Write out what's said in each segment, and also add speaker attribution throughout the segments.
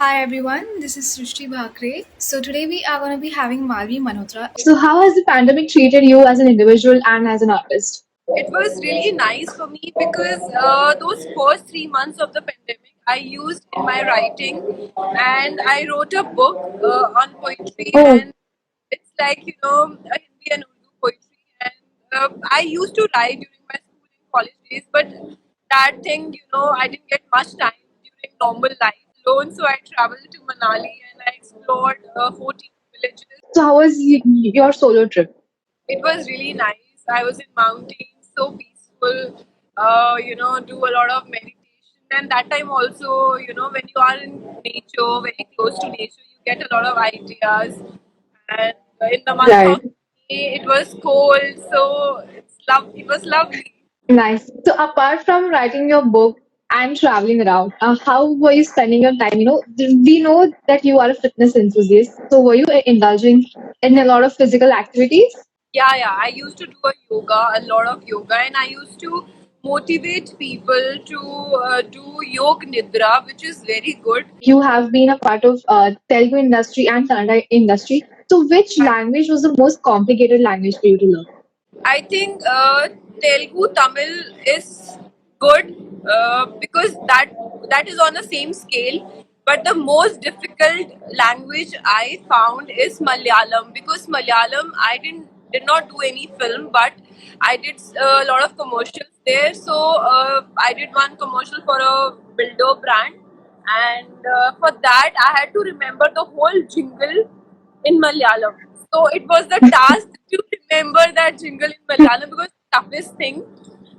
Speaker 1: Hi everyone, this is Srishti Bhakre. So today we are going to be having Malvi Malhotra. So, how has the pandemic treated you as an individual and as an artist?
Speaker 2: It was really nice for me because those first 3 months of the pandemic I used in my writing, and I wrote a book on poetry,
Speaker 1: Oh,
Speaker 2: and it's like a Hindi and Urdu poetry, and I used to write during my school and college days, but that thing I didn't get much time during normal life alone, so I traveled to Manali and I explored 14 villages.
Speaker 1: so how was your solo trip?
Speaker 2: It was really nice. I was in mountains, so peaceful. Do a lot of meditation, and that time also, when you are in nature, very close to nature, you get a lot of ideas. And in the month
Speaker 1: Right.
Speaker 2: of May, it was cold, so it was lovely.
Speaker 1: Nice. So, apart from writing your book and traveling around, how were you spending your time? We know that you are a fitness enthusiast. So, were you indulging in a lot of physical activities?
Speaker 2: Yeah, yeah. I used to do a lot of yoga, and I used to motivate people to do yoga nidra, which is very good.
Speaker 1: You have been a part of Telugu industry and Kannada industry. So, which language was the most complicated language for you to learn?
Speaker 2: I think Telugu Tamil is good because that is on the same scale. But the most difficult language I found is Malayalam, because Malayalam I did not do any film, but I did a lot of commercials there. So I did one commercial for a builder brand, and for that I had to remember the whole jingle in Malayalam. So it was the task to remember that jingle in Malayalam, because the toughest thing.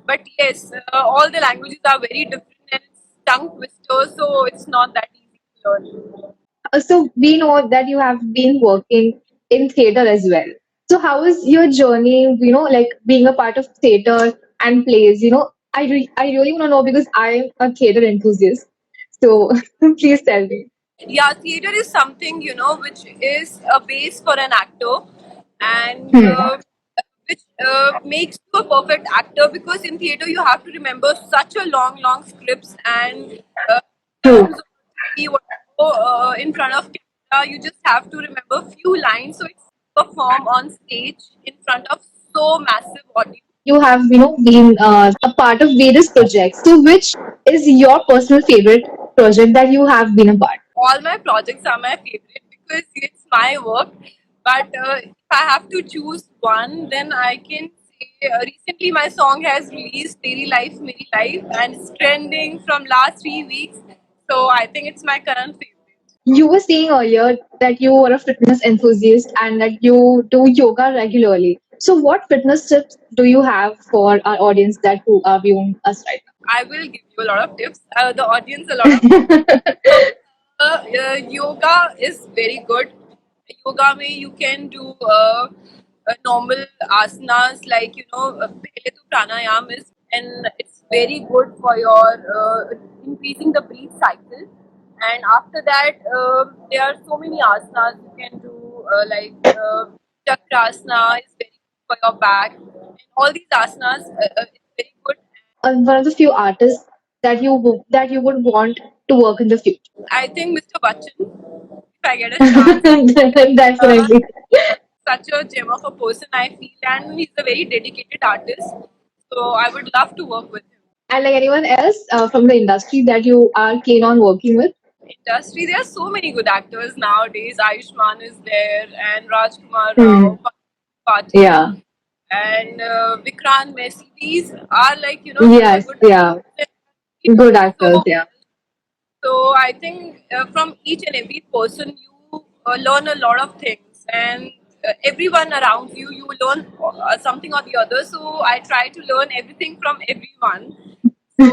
Speaker 2: But yes, all the languages are very different and it's tongue twister, so it's not that easy to learn.
Speaker 1: So we know that you have been working in theater as well. So how is your journey? Like being a part of theater and plays. I really want to know because I'm a theater enthusiast. So please tell me.
Speaker 2: Yeah, theater is something which is a base for an actor, and
Speaker 1: Hmm.
Speaker 2: which makes you a perfect actor, because in theater you have to remember such a long scripts, and
Speaker 1: True.
Speaker 2: terms of in front of camera, you just have to remember few lines, so it's perform on stage in front of so massive audience.
Speaker 1: You have been a part of various projects. So which is your personal favorite project that you have been a part?
Speaker 2: All my projects are my favorite because it's my work. But if I have to choose one, then I can say recently my song has released Daily Life, Meri Life, and it's trending from last 3 weeks. So I think it's my current favorite.
Speaker 1: You were saying earlier that you are a fitness enthusiast and that you do yoga regularly. So, what fitness tips do you have for our audience that who are viewing us right
Speaker 2: I will give you a lot of tips. The audience a lot of tips. So, yoga is very good. Yoga में you can do normal asanas, like पहले तो pranayam is, and it's very good for your increasing the breath cycle. And after that, there are so many asanas you can do, like chakrasana is very good for your back, and all these asanas is very good.
Speaker 1: now? One of the few artists that that you would want to work in the future.
Speaker 2: I think Mr. Bachchan, if I get a chance, uh,
Speaker 1: Definitely.
Speaker 2: such a gem of a person, I feel, and he's a very dedicated artist. So I would love to work with him.
Speaker 1: And like anyone else from the industry that you are keen on working with?
Speaker 2: Industry, there are so many good actors nowadays. Ayushman is there, and Rajkumar
Speaker 1: Hmm.
Speaker 2: Rao, Patil,
Speaker 1: Yeah.
Speaker 2: and Vikrant Messi. These are like such a
Speaker 1: Yes.
Speaker 2: good
Speaker 1: Yeah.
Speaker 2: actors. They do
Speaker 1: Good
Speaker 2: so
Speaker 1: actors.
Speaker 2: well.
Speaker 1: Yeah.
Speaker 2: So I think from each and every person you learn a lot of things, and everyone around you, you learn something or the other. So I try to learn everything from everyone. So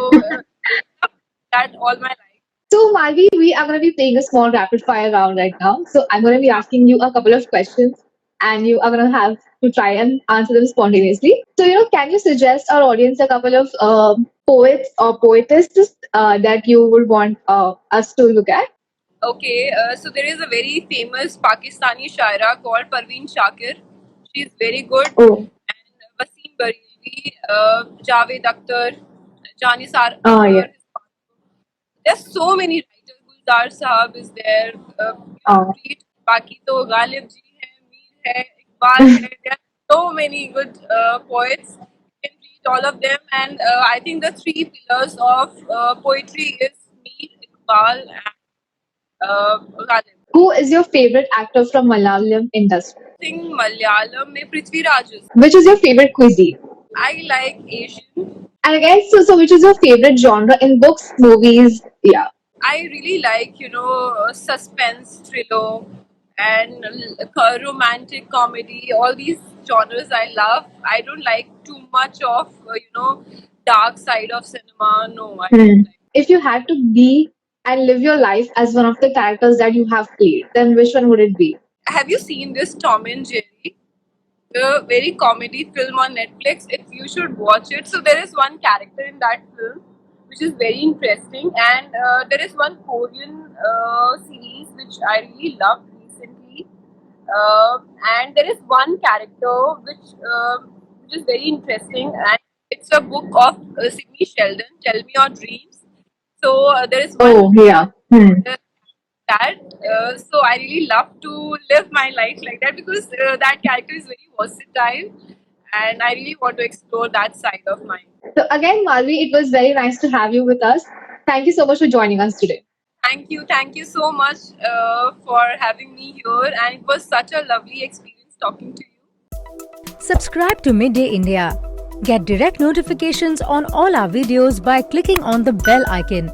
Speaker 2: that all my life.
Speaker 1: So, Malvi, we are going to be playing a small rapid fire round right now. So, I'm going to be asking you a couple of questions and you are going to have to try and answer them spontaneously. So, can you suggest our audience a couple of poets or poetesses that you would want us to look at?
Speaker 2: Okay, so there is a very famous Pakistani shaira called Parveen Shakir. She is very good.
Speaker 1: Oh,
Speaker 2: And Wasim Bareilly, Javed Akhtar, Janisar
Speaker 1: yeah.
Speaker 2: Akbar. There's so many writers. Star Sahab is there.
Speaker 1: Oh.
Speaker 2: Read Baki to Ghalib ji hai, Mir hai, Iqbal hai. There are so many good poets. You can read all of them, and I think the three pillars of poetry is Mir, Iqbal, and Ghalib.
Speaker 1: Who is your favorite actor from Malayalam industry?
Speaker 2: I think Malayalam में Prithviraj is.
Speaker 1: Which is your favorite cuisine?
Speaker 2: I like Asian.
Speaker 1: And again, so which is your favorite genre in books, movies? Yeah.
Speaker 2: I really like, suspense, thriller, and romantic comedy. All these genres I love. I don't like too much of, dark side of cinema. No, I don't like.
Speaker 1: If you had to be and live your life as one of the characters that you have played, then which one would it be?
Speaker 2: Have you seen this Tom and Jerry? The very comedy film on Netflix. You should watch it. So there is one character in that film which is very interesting, and there is one Korean series which I really loved recently, and there is one character which is very interesting, and it's a book of Sidney Sheldon. Tell Me Your Dreams. So there is one
Speaker 1: Oh, yeah.
Speaker 2: uh, that. So I really love to live my life like that because that character is very versatile, and I really want to explore that side of mine.
Speaker 1: So again, Malvi, it was very nice to have you with us. Thank you so much for joining us today.
Speaker 2: Thank you so much for having me here, and it was such a lovely experience talking to you.
Speaker 3: Subscribe to Midday India. Get direct notifications on all our videos by clicking on the bell icon.